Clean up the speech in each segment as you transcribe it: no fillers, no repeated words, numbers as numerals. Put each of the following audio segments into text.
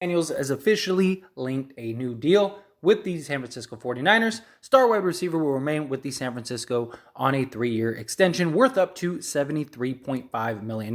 Daniels has officially linked a new deal with the San Francisco 49ers. Star wide receiver will remain with the San Francisco on a 3-year extension worth up to $73.5 million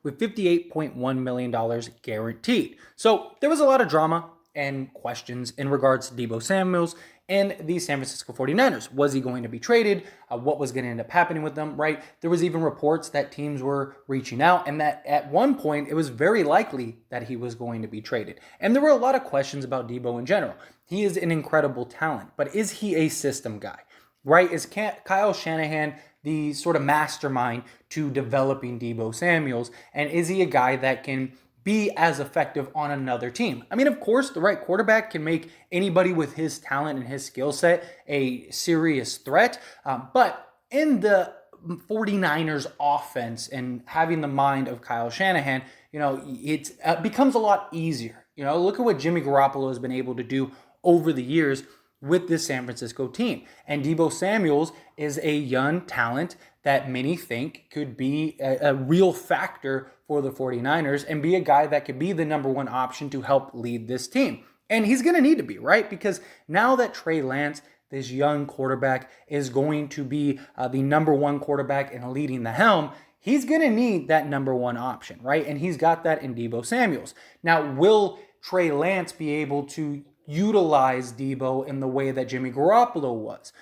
with $58.1 million guaranteed. So there was a lot of drama and questions in regards to Deebo Samuels and the San Francisco 49ers. Was he going to be traded? What was going to end up happening with them, right? There was even reports that teams were reaching out and that at one point it was very likely that he was going to be traded. And there were a lot of questions about Deebo in general. He is an incredible talent, but is he a system guy, right? Is Kyle Shanahan the sort of mastermind to developing Deebo Samuels? And is he a guy that can be as effective on another team? I mean, of course, the right quarterback can make anybody with his talent and his skill set a serious threat. But in the 49ers offense and having the mind of Kyle Shanahan, it becomes a lot easier. Look at what Jimmy Garoppolo has been able to do over the years with this San Francisco team. And Deebo Samuels is a young talent that many think could be a real factor for the 49ers and be a guy that could be the number one option to help lead this team. And he's going to need to be, right? Because now that Trey Lance, this young quarterback, is going to be the number one quarterback and leading the helm, he's going to need that number one option, right? And he's got that in Deebo Samuels. Now, will Trey Lance be able to utilize Deebo in the way that Jimmy Garoppolo was?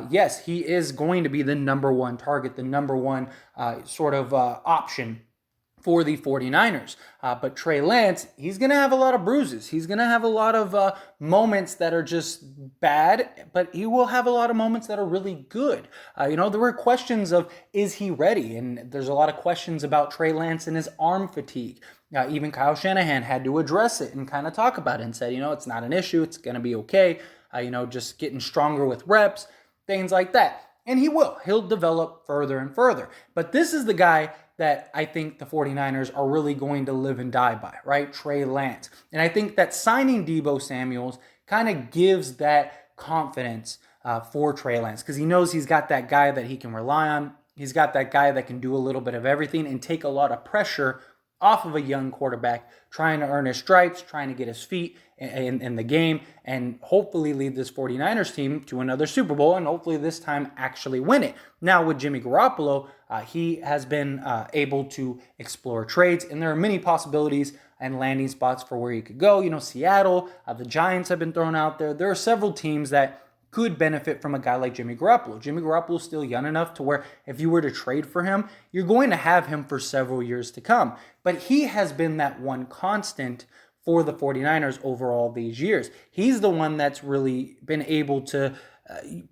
Yes, he is going to be the number one target, the number one option for the 49ers. But Trey Lance, he's going to have a lot of bruises. He's going to have a lot of moments that are just bad, but he will have a lot of moments that are really good. There were questions of, is he ready? And there's a lot of questions about Trey Lance and his arm fatigue. Even Kyle Shanahan had to address it and kind of talk about it and said, it's not an issue. It's going to be okay. Just getting stronger with reps, things like that. And he will. He'll develop further and further. But this is the guy that I think the 49ers are really going to live and die by, right? Trey Lance. And I think that signing Deebo Samuels kind of gives that confidence for Trey Lance because he knows he's got that guy that he can rely on. He's got that guy that can do a little bit of everything and take a lot of pressure off of a young quarterback trying to earn his stripes, trying to get his feet in the game, and hopefully lead this 49ers team to another Super Bowl, and hopefully this time actually win it. Now with Jimmy Garoppolo, he has been able to explore trades, and there are many possibilities and landing spots for where he could go. Seattle, the Giants have been thrown out there. There are several teams that could benefit from a guy like Jimmy Garoppolo. Jimmy Garoppolo is still young enough to where if you were to trade for him, you're going to have him for several years to come. But he has been that one constant for the 49ers over all these years. He's the one that's really been able to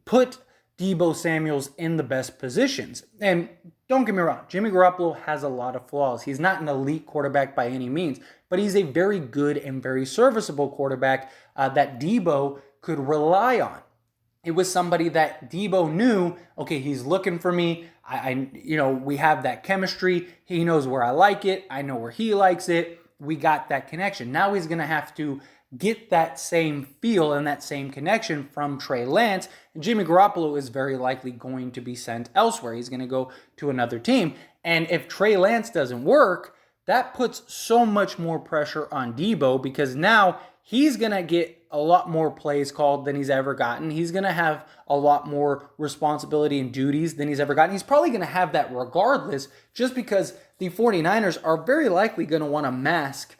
put Deebo Samuels in the best positions. And don't get me wrong, Jimmy Garoppolo has a lot of flaws. He's not an elite quarterback by any means, but he's a very good and very serviceable quarterback that Deebo could rely on. It was somebody that Deebo knew, okay, he's looking for me. We have that chemistry. He knows where I like it. I know where he likes it. We got that connection. Now he's going to have to get that same feel and that same connection from Trey Lance. And Jimmy Garoppolo is very likely going to be sent elsewhere. He's going to go to another team. And if Trey Lance doesn't work, that puts so much more pressure on Deebo because now he's going to get a lot more plays called than he's ever gotten. He's going to have a lot more responsibility and duties than he's ever gotten. He's probably going to have that regardless just because the 49ers are very likely going to want to mask,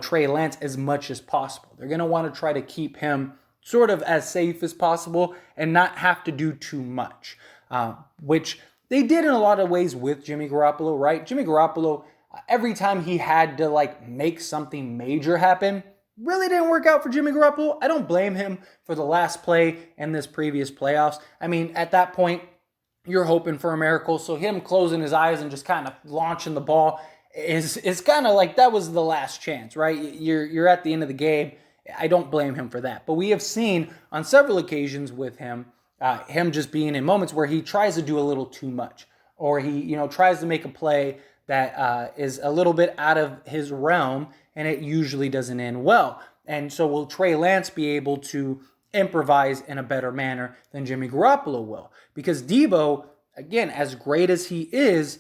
Trey Lance as much as possible. They're going to want to try to keep him sort of as safe as possible and not have to do too much, which they did in a lot of ways with Jimmy Garoppolo, right? Jimmy Garoppolo, every time he had to make something major happen, really didn't work out for Jimmy Garoppolo. I don't blame him for the last play in this previous playoffs. I mean, at that point, you're hoping for a miracle. So him closing his eyes and just kind of launching the ball is kind of like that was the last chance, right? You're at the end of the game. I don't blame him for that. But we have seen on several occasions with him just being in moments where he tries to do a little too much, or he tries to make a play that is a little bit out of his realm, and it usually doesn't end well. And so will Trey Lance be able to improvise in a better manner than Jimmy Garoppolo will? Because Deebo, again, as great as he is,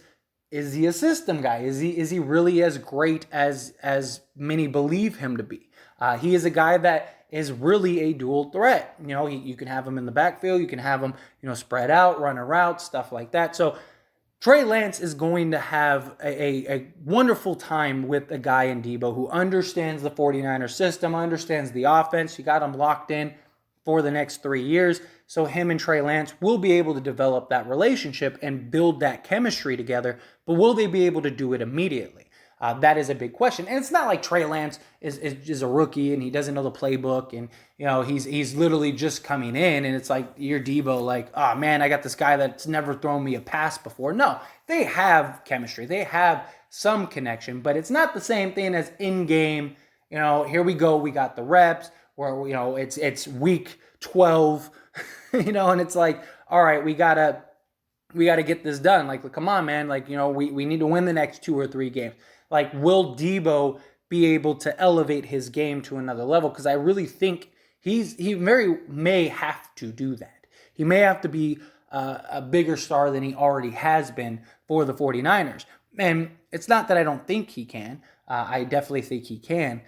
is he a system guy? Is he really as great as many believe him to be? He is a guy that is really a dual threat. You can have him in the backfield, you can have him, spread out, run a route, stuff like that. So Trey Lance is going to have a wonderful time with a guy in Deebo who understands the 49ers system, understands the offense. You got him locked in for the next 3 years. So him and Trey Lance will be able to develop that relationship and build that chemistry together. But will they be able to do it immediately? That is a big question. And it's not like Trey Lance is a rookie and he doesn't know the playbook and he's literally just coming in and it's like you're Deebo, like, oh man, I got this guy that's never thrown me a pass before. No, they have chemistry. They have some connection, but it's not the same thing as in-game, here we go, we got the reps where, it's week 12, and it's like, all right, we gotta get this done. Like, come on, man. Like, we need to win the next 2 or 3 games. Like, will Deebo be able to elevate his game to another level? Because I really think he very may have to do that. He may have to be a bigger star than he already has been for the 49ers. And it's not that I don't think he can. I definitely think he can.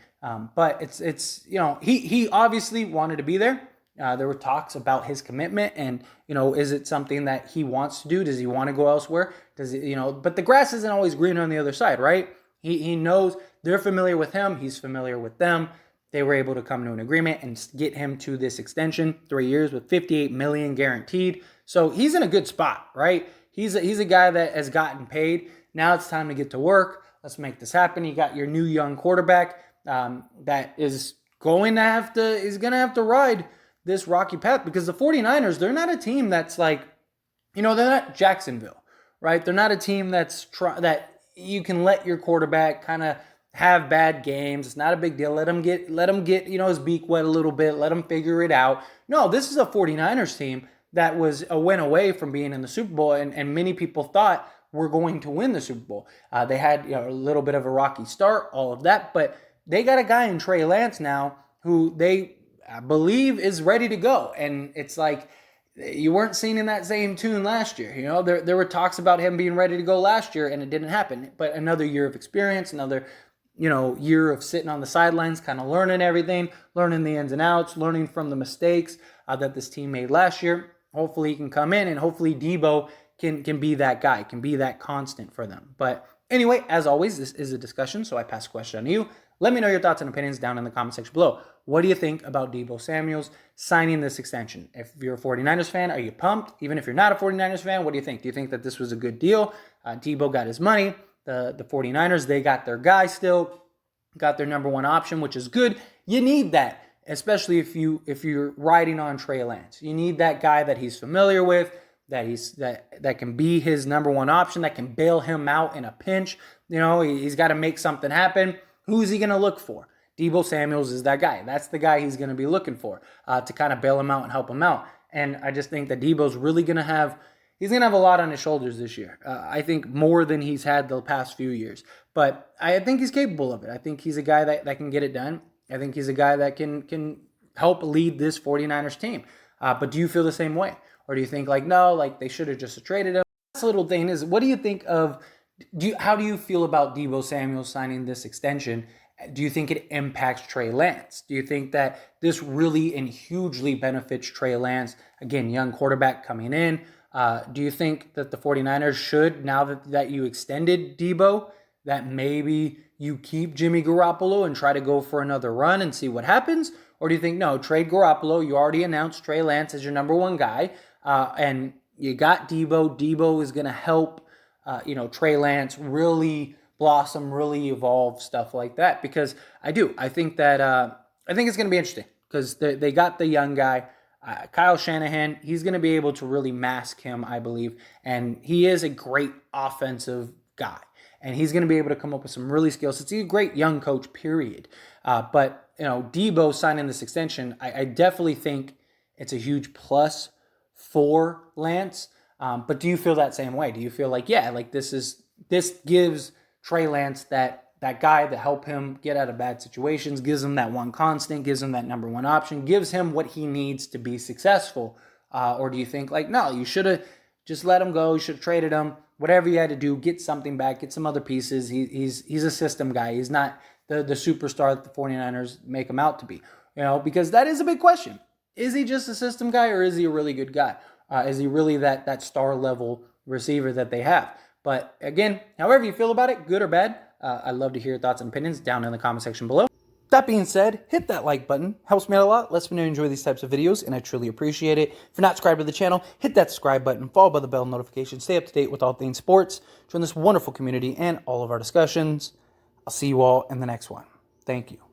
But it's he obviously wanted to be there. There were talks about his commitment and, is it something that he wants to do? Does he want to go elsewhere? Does it, but the grass isn't always greener on the other side, right? He knows they're familiar with him. He's familiar with them. They were able to come to an agreement and get him to this extension, 3 years with $58 million guaranteed. So he's in a good spot, right? He's a guy that has gotten paid. Now it's time to get to work. Let's make this happen. You got your new young quarterback that is going to have to ride this rocky path because the 49ers, they're not a team that's like, they're not Jacksonville, right? They're not a team that you can let your quarterback kind of have bad games. It's not a big deal. Let him get his beak wet a little bit. Let him figure it out. No, this is a 49ers team that went away from being in the Super Bowl, and many people thought were going to win the Super Bowl. They had a little bit of a rocky start, all of that, but they got a guy in Trey Lance now who they believe is ready to go, and it's like you weren't singing that same tune last year. There were talks about him being ready to go last year, and it didn't happen. But another year of experience, another year of sitting on the sidelines, kind of learning everything, learning the ins and outs, learning from the mistakes that this team made last year. Hopefully he can come in, and hopefully Deebo can be that guy, can be that constant for them. But anyway, as always, this is a discussion, so I pass the question on to you. Let me know your thoughts and opinions down in the comment section below. What do you think about Deebo Samuel's signing this extension? If you're a 49ers fan, are you pumped? Even if you're not a 49ers fan, what do you think? Do you think that this was a good deal? Deebo got his money. The 49ers, they got their guy still, got their number one option, which is good. You need that, especially if you're riding on Trey Lance. You need that guy that he's familiar with, that can be his number one option, that can bail him out in a pinch. He's got to make something happen. Who's he going to look for? Deebo Samuels is that guy. That's the guy he's going to be looking for to kind of bail him out and help him out. And I just think that Deebo's really going to have a lot on his shoulders this year. I think more than he's had the past few years. But I think he's capable of it. I think he's a guy that can get it done. I think he's a guy that can help lead this 49ers team. But do you feel the same way? Or do you think they should have just traded him? This little thing is, what do you think of, how do you feel about Deebo Samuel signing this extension? Do you think it impacts Trey Lance? Do you think that this really and hugely benefits Trey Lance? Again, young quarterback coming in. Do you think that the 49ers should, now that you extended Deebo, that maybe you keep Jimmy Garoppolo and try to go for another run and see what happens? Or do you think, no, trade Garoppolo, you already announced Trey Lance as your number one guy, and you got Deebo. Deebo is going to help, Trey Lance really blossom, really evolve, stuff like that. Because I think that I think it's going to be interesting because they got the young guy, Kyle Shanahan. He's going to be able to really mask him, I believe, and he is a great offensive guy, and he's going to be able to come up with some really skills. It's a great young coach, period. But Deebo signing this extension, I definitely think it's a huge plus for Lance. But do you feel that same way? Do you feel like, this gives Trey Lance that guy to help him get out of bad situations, gives him that one constant, gives him that number one option, gives him what he needs to be successful? Or do you think no, you should have Just let him go. You should have traded him. Whatever you had to do, get something back, get some other pieces. He's a system guy. He's not the superstar that the 49ers make him out to be. Because that is a big question. Is he just a system guy, or is he a really good guy? Is he really that star level receiver that they have? But again, however you feel about it, good or bad, I'd love to hear your thoughts and opinions down in the comment section below. That being said, hit that like button. Helps me out a lot. Lets me know you enjoy these types of videos, and I truly appreciate it. If you're not subscribed to the channel, hit that subscribe button, followed by the bell notification. Stay up to date with all things sports. Join this wonderful community and all of our discussions. I'll see you all in the next one. Thank you.